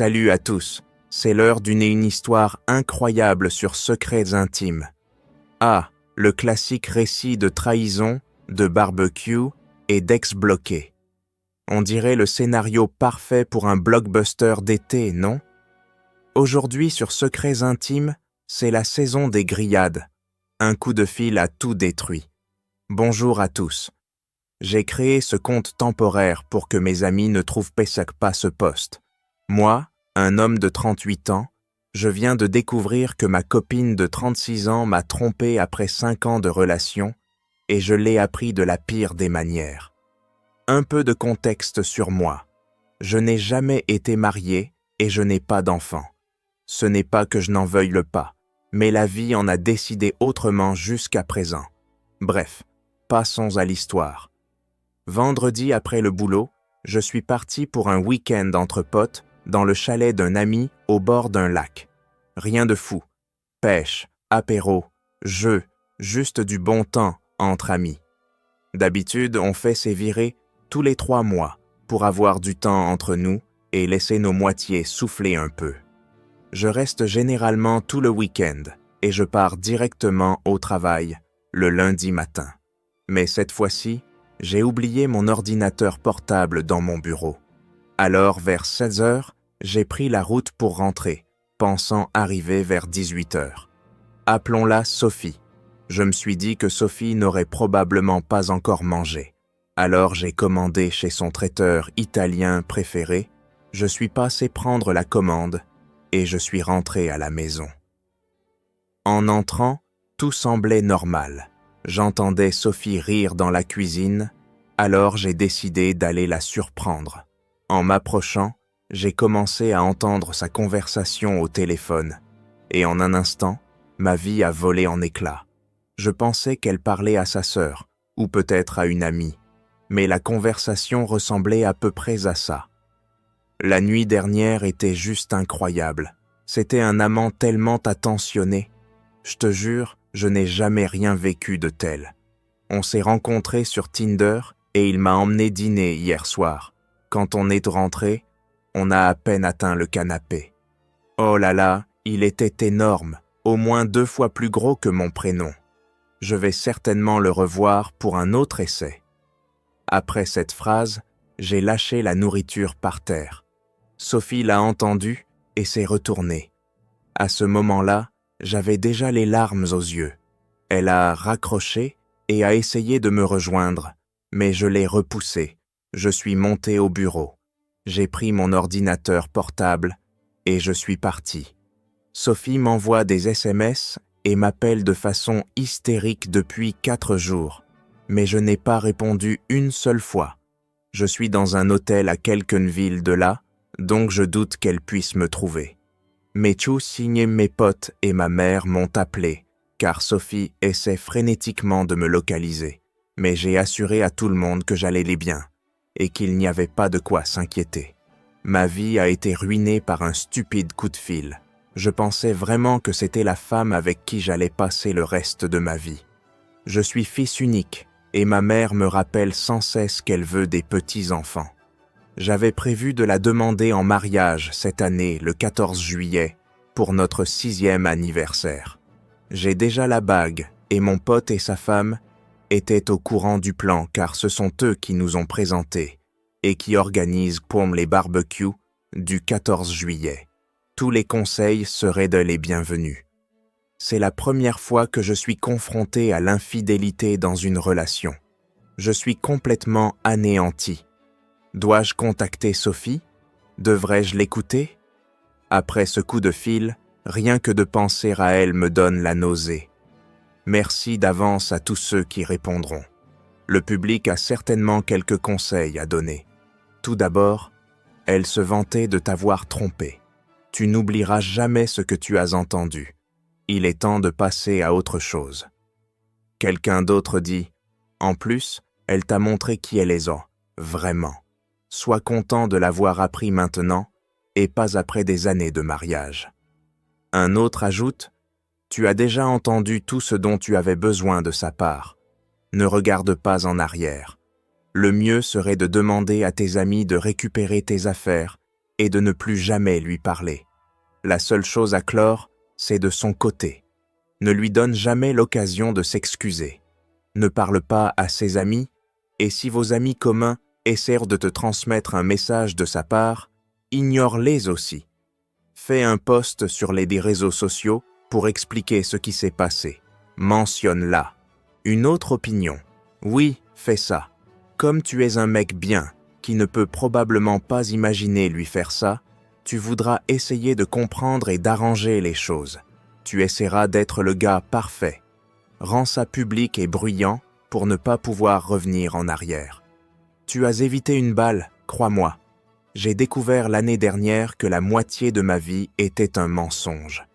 Salut à tous, c'est l'heure d'une histoire incroyable sur secrets intimes. Ah, le classique récit de trahison, de barbecue et d'ex bloqué. On dirait le scénario parfait pour un blockbuster d'été, non? Aujourd'hui sur Secrets intimes, c'est la saison des grillades. Un coup de fil a tout détruit. Bonjour à tous. J'ai créé ce compte temporaire pour que mes amis ne trouvent pas ce post. Moi, un homme de 38 ans, je viens de découvrir que ma copine de 36 ans m'a trompé après 5 ans de relation et je l'ai appris de la pire des manières. Un peu de contexte sur moi. Je n'ai jamais été marié et je n'ai pas d'enfant. Ce n'est pas que je n'en veuille pas, mais la vie en a décidé autrement jusqu'à présent. Bref, passons à l'histoire. Vendredi après le boulot, je suis parti pour un week-end entre potes dans le chalet d'un ami au bord d'un lac. Rien de fou. Pêche, apéro, jeux, juste du bon temps entre amis. D'habitude, on fait ces virées tous les 3 mois pour avoir du temps entre nous et laisser nos moitiés souffler un peu. Je reste généralement tout le week-end et je pars directement au travail le lundi matin. Mais cette fois-ci, j'ai oublié mon ordinateur portable dans mon bureau. Alors, vers 16 heures, j'ai pris la route pour rentrer, pensant arriver vers 18 heures. Appelons-la Sophie. Je me suis dit que Sophie n'aurait probablement pas encore mangé. Alors j'ai commandé chez son traiteur italien préféré, je suis passé prendre la commande et je suis rentré à la maison. En entrant, tout semblait normal. J'entendais Sophie rire dans la cuisine, alors j'ai décidé d'aller la surprendre. En m'approchant, j'ai commencé à entendre sa conversation au téléphone, et en un instant, ma vie a volé en éclats. Je pensais qu'elle parlait à sa sœur, ou peut-être à une amie, mais la conversation ressemblait à peu près à ça. La nuit dernière était juste incroyable. C'était un amant tellement attentionné. Je te jure, je n'ai jamais rien vécu de tel. On s'est rencontrés sur Tinder et il m'a emmené dîner hier soir. Quand on est rentré, on a à peine atteint le canapé. Oh là là, il était énorme, au moins 2 fois plus gros que mon prénom. Je vais certainement le revoir pour un autre essai. Après cette phrase, j'ai lâché la nourriture par terre. Sophie l'a entendu et s'est retournée. À ce moment-là, j'avais déjà les larmes aux yeux. Elle a raccroché et a essayé de me rejoindre, mais je l'ai repoussée. Je suis monté au bureau. J'ai pris mon ordinateur portable et je suis parti. Sophie m'envoie des SMS et m'appelle de façon hystérique depuis 4 jours, mais je n'ai pas répondu une seule fois. Je suis dans un hôtel à quelques villes de là, donc je doute qu'elle puisse me trouver. Mes mes potes et ma mère m'ont appelé, car Sophie essaie frénétiquement de me localiser, mais j'ai assuré à tout le monde que j'allais bien et qu'il n'y avait pas de quoi s'inquiéter. Ma vie a été ruinée par un stupide coup de fil. Je pensais vraiment que c'était la femme avec qui j'allais passer le reste de ma vie. Je suis fils unique et ma mère me rappelle sans cesse qu'elle veut des petits-enfants. J'avais prévu de la demander en mariage cette année, le 14 juillet, pour notre 6e anniversaire. J'ai déjà la bague et mon pote et sa femme étaient au courant du plan car ce sont eux qui nous ont présentés et qui organisent pour les barbecues du 14 juillet. Tous les conseils seraient les bienvenus. C'est la première fois que je suis confronté à l'infidélité dans une relation. Je suis complètement anéanti. Dois-je contacter Sophie? Devrais-je l'écouter? Après ce coup de fil, rien que de penser à elle me donne la nausée. Merci d'avance à tous ceux qui répondront. Le public a certainement quelques conseils à donner. Tout d'abord, elle se vantait de t'avoir trompé. Tu n'oublieras jamais ce que tu as entendu. Il est temps de passer à autre chose. Quelqu'un d'autre dit, en plus, elle t'a montré qui elle est, vraiment. Sois content de l'avoir appris maintenant et pas après des années de mariage. Un autre ajoute, tu as déjà entendu tout ce dont tu avais besoin de sa part. Ne regarde pas en arrière. Le mieux serait de demander à tes amis de récupérer tes affaires et de ne plus jamais lui parler. La seule chose à clore, c'est de son côté. Ne lui donne jamais l'occasion de s'excuser. Ne parle pas à ses amis, et si vos amis communs essaient de te transmettre un message de sa part, ignore-les aussi. Fais un post sur les réseaux sociaux pour expliquer ce qui s'est passé. Mentionne-la. Une autre opinion. Oui, fais ça. Comme tu es un mec bien, qui ne peut probablement pas imaginer lui faire ça, tu voudras essayer de comprendre et d'arranger les choses. Tu essaieras d'être le gars parfait. Rends ça public et bruyant pour ne pas pouvoir revenir en arrière. Tu as évité une balle, crois-moi. J'ai découvert l'année dernière que la moitié de ma vie était un mensonge.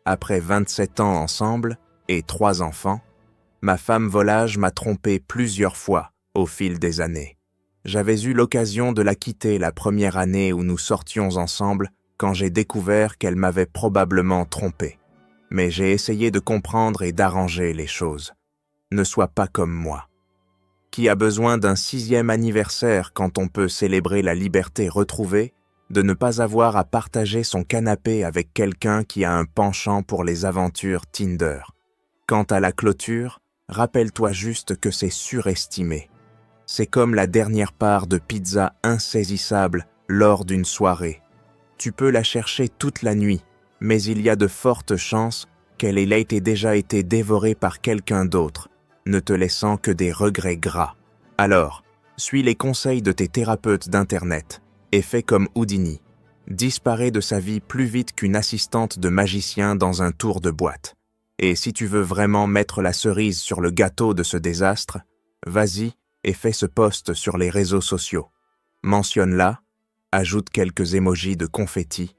Après 27 ans ensemble et 3 enfants, ma femme volage m'a trompé plusieurs fois au fil des années. J'avais eu l'occasion de la quitter la première année où nous sortions ensemble quand j'ai découvert qu'elle m'avait probablement trompé. Mais j'ai essayé de comprendre et d'arranger les choses. Ne sois pas comme moi. Qui a besoin d'un 6e anniversaire quand on peut célébrer la liberté retrouvée de ne pas avoir à partager son canapé avec quelqu'un qui a un penchant pour les aventures Tinder? Quant à la clôture, rappelle-toi juste que c'est surestimé. C'est comme la dernière part de pizza insaisissable lors d'une soirée. Tu peux la chercher toute la nuit, mais il y a de fortes chances qu'elle ait déjà été dévorée par quelqu'un d'autre, ne te laissant que des regrets gras. Alors, suis les conseils de tes thérapeutes d'Internet et fais comme Houdini. Disparais de sa vie plus vite qu'une assistante de magicien dans un tour de boîte. Et si tu veux vraiment mettre la cerise sur le gâteau de ce désastre, vas-y et fais ce post sur les réseaux sociaux. Mentionne-la, ajoute quelques émojis de confetti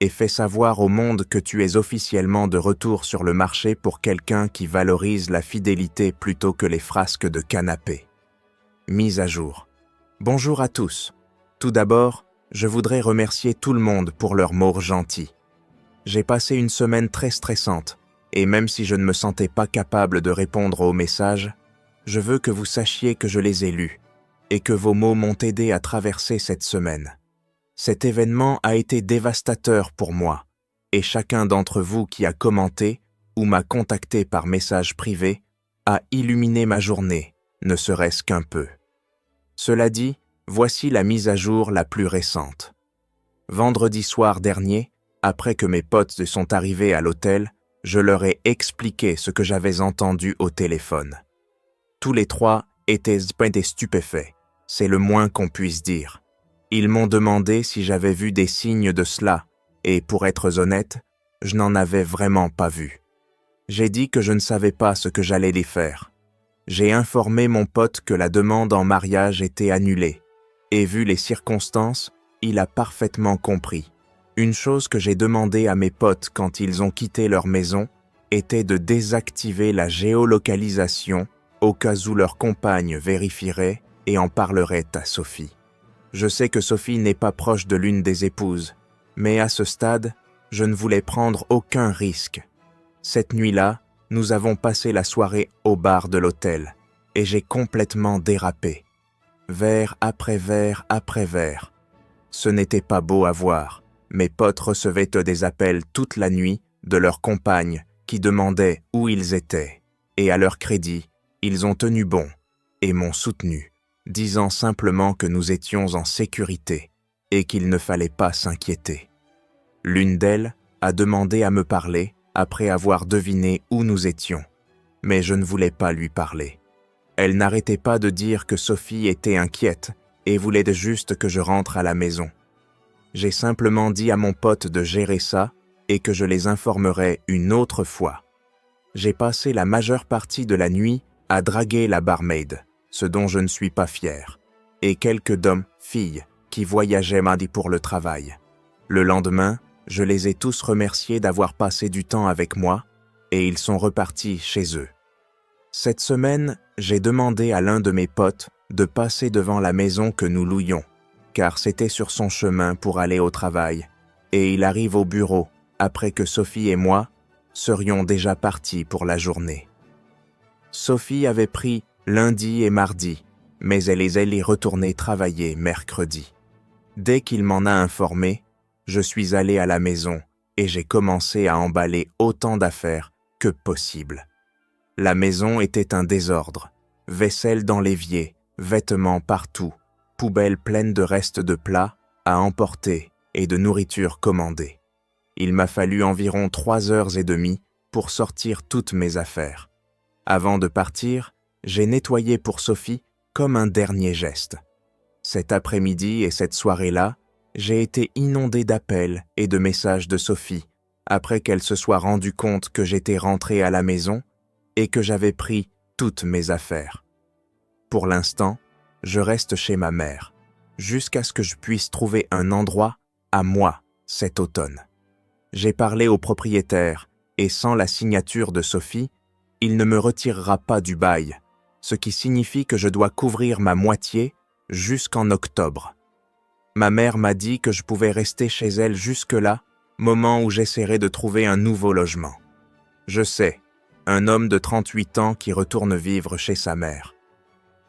et fais savoir au monde que tu es officiellement de retour sur le marché pour quelqu'un qui valorise la fidélité plutôt que les frasques de canapé. Mise à jour. Bonjour à tous. Tout d'abord, je voudrais remercier tout le monde pour leurs mots gentils. J'ai passé une semaine très stressante, et même si je ne me sentais pas capable de répondre aux messages, je veux que vous sachiez que je les ai lus, et que vos mots m'ont aidé à traverser cette semaine. Cet événement a été dévastateur pour moi, et chacun d'entre vous qui a commenté ou m'a contacté par message privé a illuminé ma journée, ne serait-ce qu'un peu. Cela dit, voici la mise à jour la plus récente. Vendredi soir dernier, après que mes potes sont arrivés à l'hôtel, je leur ai expliqué ce que j'avais entendu au téléphone. Tous les 3 étaient stupéfaits, c'est le moins qu'on puisse dire. Ils m'ont demandé si j'avais vu des signes de cela, et pour être honnête, je n'en avais vraiment pas vu. J'ai dit que je ne savais pas ce que j'allais les faire. J'ai informé mon pote que la demande en mariage était annulée, et vu les circonstances, il a parfaitement compris. Une chose que j'ai demandé à mes potes quand ils ont quitté leur maison était de désactiver la géolocalisation au cas où leur compagne vérifierait et en parlerait à Sophie. Je sais que Sophie n'est pas proche de l'une des épouses, mais à ce stade, je ne voulais prendre aucun risque. Cette nuit-là, nous avons passé la soirée au bar de l'hôtel, et j'ai complètement dérapé. Verre après verre après verre. Ce n'était pas beau à voir. Mes potes recevaient des appels toute la nuit de leurs compagnes qui demandaient où ils étaient, et à leur crédit, ils ont tenu bon et m'ont soutenu, disant simplement que nous étions en sécurité et qu'il ne fallait pas s'inquiéter. L'une d'elles a demandé à me parler après avoir deviné où nous étions, mais je ne voulais pas lui parler. Elle n'arrêtait pas de dire que Sophie était inquiète et voulait juste que je rentre à la maison. J'ai simplement dit à mon pote de gérer ça et que je les informerais une autre fois. J'ai passé la majeure partie de la nuit à draguer la barmaid, ce dont je ne suis pas fier, et quelques filles qui voyageaient mardi pour le travail. Le lendemain, je les ai tous remerciés d'avoir passé du temps avec moi et ils sont repartis chez eux. Cette semaine, j'ai demandé à l'un de mes potes de passer devant la maison que nous louions, car c'était sur son chemin pour aller au travail, et il arrive au bureau après que Sophie et moi serions déjà partis pour la journée. Sophie avait pris lundi et mardi, mais elle est retournée travailler mercredi. Dès qu'il m'en a informé, je suis allé à la maison et j'ai commencé à emballer autant d'affaires que possible. La maison était un désordre, vaisselle dans l'évier, vêtements partout, poubelles pleines de restes de plats à emporter et de nourriture commandée. Il m'a fallu environ 3 heures et demie pour sortir toutes mes affaires. Avant de partir, j'ai nettoyé pour Sophie comme un dernier geste. Cet après-midi et cette soirée-là, j'ai été inondé d'appels et de messages de Sophie après qu'elle se soit rendue compte que j'étais rentré à la maison et que j'avais pris toutes mes affaires. Pour l'instant, je reste chez ma mère, jusqu'à ce que je puisse trouver un endroit à moi cet automne. J'ai parlé au propriétaire et sans la signature de Sophie, il ne me retirera pas du bail, ce qui signifie que je dois couvrir ma moitié jusqu'en octobre. Ma mère m'a dit que je pouvais rester chez elle jusque-là, moment où j'essaierai de trouver un nouveau logement. Je sais, un homme de 38 ans qui retourne vivre chez sa mère.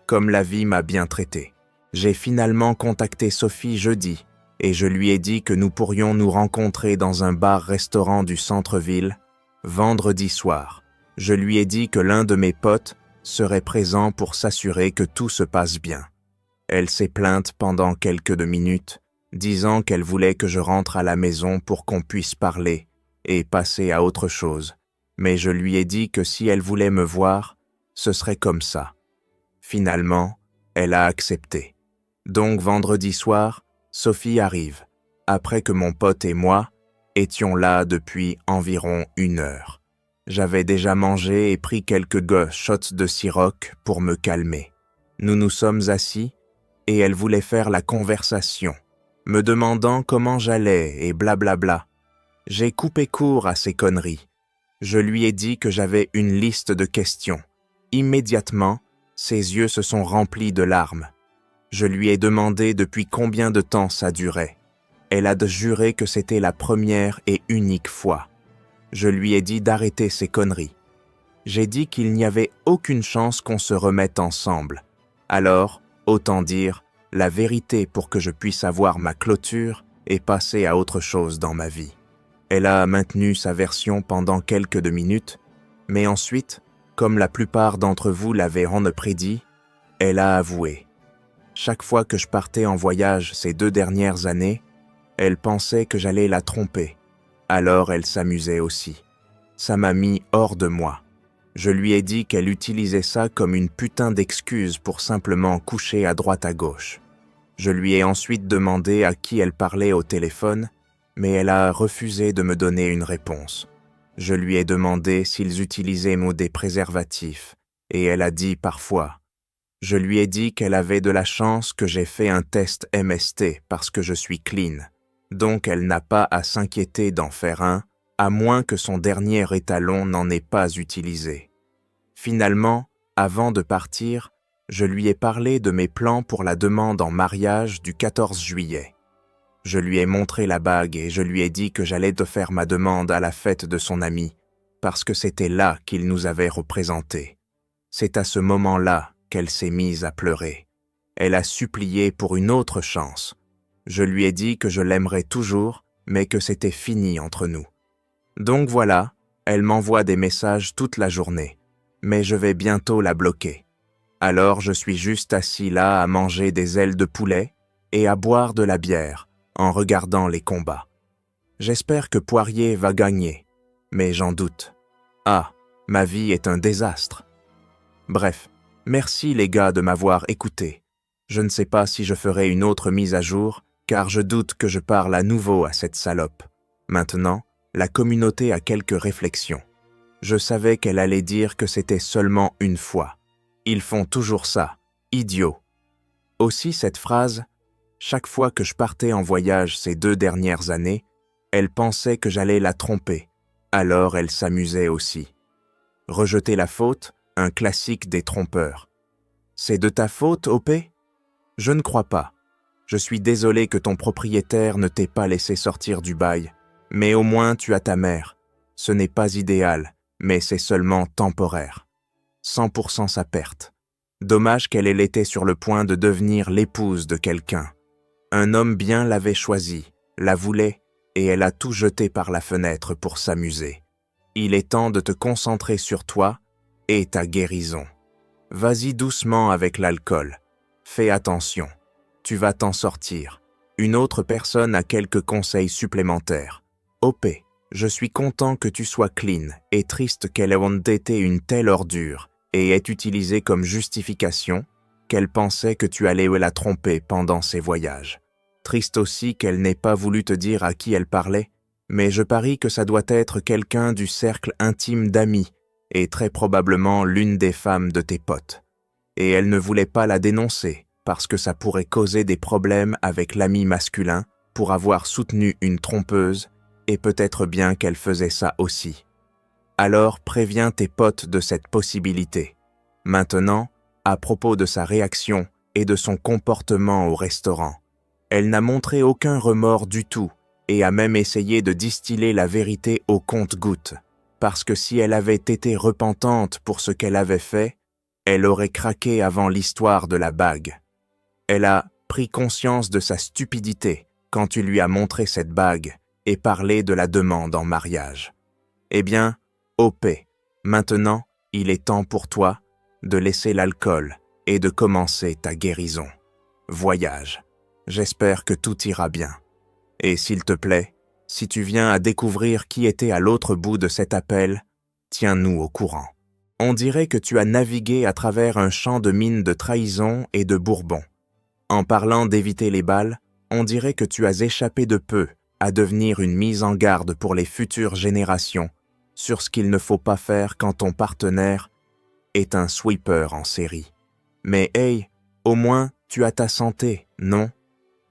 Comme la vie m'a bien traité. J'ai finalement contacté Sophie jeudi et je lui ai dit que nous pourrions nous rencontrer dans un bar-restaurant du centre-ville vendredi soir. Je lui ai dit que l'un de mes potes serait présent pour s'assurer que tout se passe bien. Elle s'est plainte pendant quelques minutes, disant qu'elle voulait que je rentre à la maison pour qu'on puisse parler et passer à autre chose. Mais je lui ai dit que si elle voulait me voir, ce serait comme ça. Finalement, elle a accepté. Donc vendredi soir, Sophie arrive, après que mon pote et moi étions là depuis environ 1 heure. J'avais déjà mangé et pris quelques shots de Ciroc pour me calmer. Nous nous sommes assis et elle voulait faire la conversation, me demandant comment j'allais et blablabla. J'ai coupé court à ces conneries. Je lui ai dit que j'avais une liste de questions. Immédiatement, ses yeux se sont remplis de larmes. Je lui ai demandé depuis combien de temps ça durait. Elle a juré que c'était la première et unique fois. Je lui ai dit d'arrêter ces conneries. J'ai dit qu'il n'y avait aucune chance qu'on se remette ensemble. Alors, autant dire la vérité pour que je puisse avoir ma clôture et passer à autre chose dans ma vie. Elle a maintenu sa version pendant quelques minutes, mais ensuite, comme la plupart d'entre vous l'avaient prédit, elle a avoué. Chaque fois que je partais en voyage ces 2 dernières années, elle pensait que j'allais la tromper. Alors elle s'amusait aussi. Ça m'a mis hors de moi. Je lui ai dit qu'elle utilisait ça comme une putain d'excuse pour simplement coucher à droite à gauche. Je lui ai ensuite demandé à qui elle parlait au téléphone, mais elle a refusé de me donner une réponse. Je lui ai demandé s'ils utilisaient des préservatifs, et elle a dit parfois. Je lui ai dit qu'elle avait de la chance que j'ai fait un test MST parce que je suis clean, donc elle n'a pas à s'inquiéter d'en faire un, à moins que son dernier étalon n'en ait pas utilisé. Finalement, avant de partir, je lui ai parlé de mes plans pour la demande en mariage du 14 juillet. Je lui ai montré la bague et je lui ai dit que j'allais faire ma demande à la fête de son ami, parce que c'était là qu'il nous avait représentés. C'est à ce moment-là qu'elle s'est mise à pleurer. Elle a supplié pour une autre chance. Je lui ai dit que je l'aimerais toujours, mais que c'était fini entre nous. Donc voilà, elle m'envoie des messages toute la journée, mais je vais bientôt la bloquer. Alors je suis juste assis là à manger des ailes de poulet et à boire de la bière en regardant les combats. J'espère que Poirier va gagner, mais j'en doute. Ah, ma vie est un désastre. Bref, merci les gars de m'avoir écouté. Je ne sais pas si je ferai une autre mise à jour, car je doute que je parle à nouveau à cette salope. Maintenant, la communauté a quelques réflexions. Je savais qu'elle allait dire que c'était seulement une fois. Ils font toujours ça, idiots. Aussi cette phrase, chaque fois que je partais en voyage ces 2 dernières années, elle pensait que j'allais la tromper, alors elle s'amusait aussi. Rejeter la faute, un classique des trompeurs. C'est de ta faute, OP ? Je ne crois pas. Je suis désolé que ton propriétaire ne t'ait pas laissé sortir du bail, mais au moins tu as ta mère. Ce n'est pas idéal, mais c'est seulement temporaire. 100% sa perte. Dommage qu'elle ait été sur le point de devenir l'épouse de quelqu'un. Un homme bien l'avait choisie, la voulait, et elle a tout jeté par la fenêtre pour s'amuser. Il est temps de te concentrer sur toi et ta guérison. Vas-y doucement avec l'alcool. Fais attention. Tu vas t'en sortir. Une autre personne a quelques conseils supplémentaires. OP, je suis content que tu sois clean et triste qu'elle ait été une telle ordure et ait utilisé comme justification qu'elle pensait que tu allais la tromper pendant ses voyages. Triste aussi qu'elle n'ait pas voulu te dire à qui elle parlait, mais je parie que ça doit être quelqu'un du cercle intime d'amis et très probablement l'une des femmes de tes potes. Et elle ne voulait pas la dénoncer parce que ça pourrait causer des problèmes avec l'ami masculin pour avoir soutenu une trompeuse et peut-être bien qu'elle faisait ça aussi. Alors préviens tes potes de cette possibilité. Maintenant, à propos de sa réaction et de son comportement au restaurant. Elle n'a montré aucun remords du tout et a même essayé de distiller la vérité au compte-gouttes, parce que si elle avait été repentante pour ce qu'elle avait fait, elle aurait craqué avant l'histoire de la bague. Elle a pris conscience de sa stupidité quand tu lui as montré cette bague et parlé de la demande en mariage. Eh bien, OP, maintenant, il est temps pour toi de laisser l'alcool et de commencer ta guérison. Voyage. J'espère que tout ira bien. Et s'il te plaît, si tu viens à découvrir qui était à l'autre bout de cet appel, tiens-nous au courant. On dirait que tu as navigué à travers un champ de mines de trahison et de bourbon. En parlant d'éviter les balles, on dirait que tu as échappé de peu à devenir une mise en garde pour les futures générations sur ce qu'il ne faut pas faire quand ton partenaire est un sweeper en série. Mais hey, au moins tu as ta santé, non?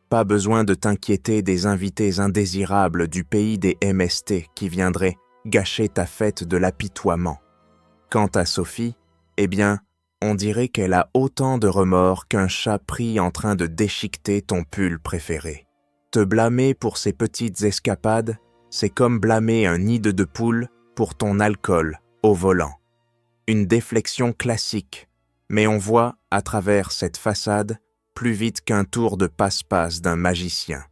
Pas besoin de t'inquiéter des invités indésirables du pays des MST qui viendraient gâcher ta fête de l'apitoiement. Quant à Sophie, eh bien, on dirait qu'elle a autant de remords qu'un chat pris en train de déchiqueter ton pull préféré. Te blâmer pour ces petites escapades, c'est comme blâmer un nid de poule pour ton alcool au volant. Une déflexion classique, mais on voit, à travers cette façade, plus vite qu'un tour de passe-passe d'un magicien.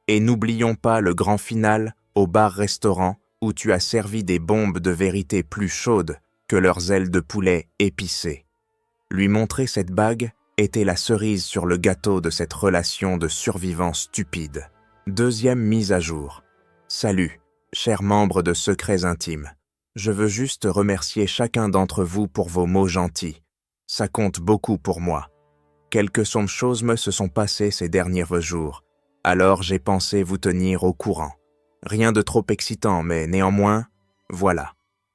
Et n'oublions pas le grand final au bar-restaurant où tu as servi des bombes de vérité plus chaudes que leurs ailes de poulet épicées. Lui montrer cette bague était la cerise sur le gâteau de cette relation de survivants stupides. Deuxième mise à jour. Salut, chers membres de Secrets Intimes. Je veux juste remercier chacun d'entre vous pour vos mots gentils. Ça compte beaucoup pour moi. Quelques sombres choses me se sont passées ces derniers jours, alors j'ai pensé vous tenir au courant. Rien de trop excitant, mais néanmoins, voilà.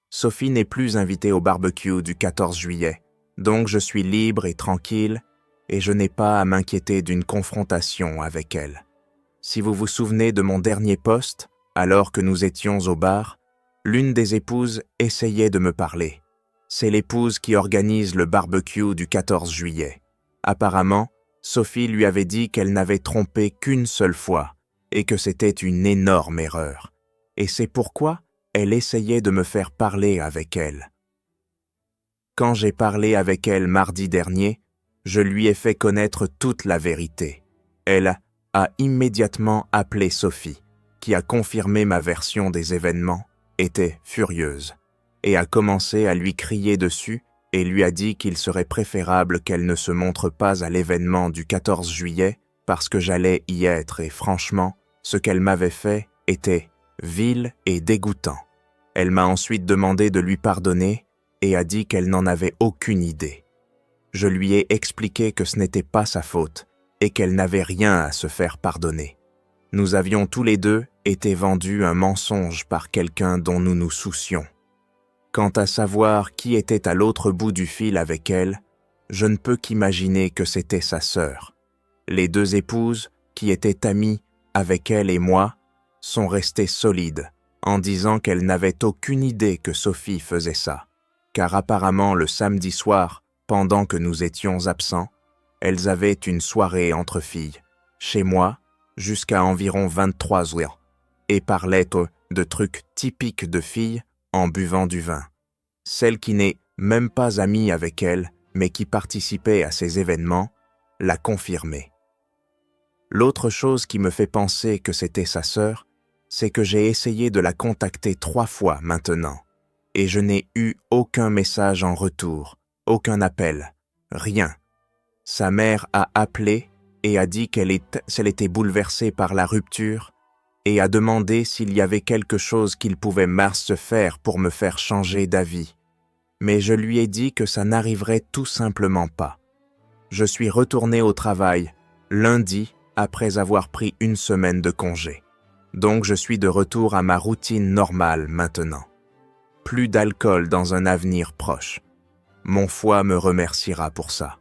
Sophie n'est plus invitée au barbecue du 14 juillet, donc je suis libre et tranquille, et je n'ai pas à m'inquiéter d'une confrontation avec elle. Si vous vous souvenez de mon dernier post, alors que nous étions au bar, l'une des épouses essayait de me parler. C'est l'épouse qui organise le barbecue du 14 juillet. Apparemment, Sophie lui avait dit qu'elle n'avait trompé qu'une seule fois et que c'était une énorme erreur. Et c'est pourquoi elle essayait de me faire parler avec elle. Quand j'ai parlé avec elle mardi dernier, je lui ai fait connaître toute la vérité. Elle a immédiatement appelé Sophie, qui a confirmé ma version des événements, était furieuse, et a commencé à lui crier dessus et lui a dit qu'il serait préférable qu'elle ne se montre pas à l'événement du 14 juillet parce que j'allais y être et franchement, ce qu'elle m'avait fait était vil et dégoûtant. Elle m'a ensuite demandé de lui pardonner et a dit qu'elle n'en avait aucune idée. Je lui ai expliqué que ce n'était pas sa faute et qu'elle n'avait rien à se faire pardonner. Nous avions tous les deux été vendus un mensonge par quelqu'un dont nous nous soucions. Quant à savoir qui était à l'autre bout du fil avec elle, je ne peux qu'imaginer que c'était sa sœur. Les deux épouses, qui étaient amies avec elle et moi, sont restées solides en disant qu'elles n'avaient aucune idée que Sophie faisait ça, car apparemment le samedi soir, pendant que nous étions absents, elles avaient une soirée entre filles, chez moi, jusqu'à environ 23 heures, et parlaient de trucs typiques de filles en buvant du vin. Celle qui n'est même pas amie avec elle, mais qui participait à ces événements, l'a confirmé. L'autre chose qui me fait penser que c'était sa sœur, c'est que j'ai essayé de la contacter 3 fois maintenant, et je n'ai eu aucun message en retour, aucun appel, rien. Sa mère a appelé et a dit qu'elle était bouleversée par la rupture et a demandé s'il y avait quelque chose qu'il pouvait Mars faire pour me faire changer d'avis. Mais je lui ai dit que ça n'arriverait tout simplement pas. Je suis retourné au travail lundi après avoir pris 1 semaine de congé. Donc je suis de retour à ma routine normale maintenant. Plus d'alcool dans un avenir proche. Mon foie me remerciera pour ça.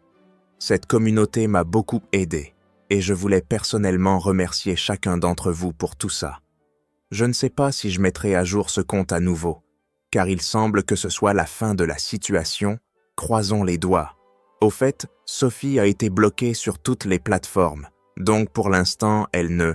Cette communauté m'a beaucoup aidé et je voulais personnellement remercier chacun d'entre vous pour tout ça. Je ne sais pas si je mettrai à jour ce compte à nouveau, car il semble que ce soit la fin de la situation, croisons les doigts. Au fait, Sophie a été bloquée sur toutes les plateformes, donc pour l'instant, elle ne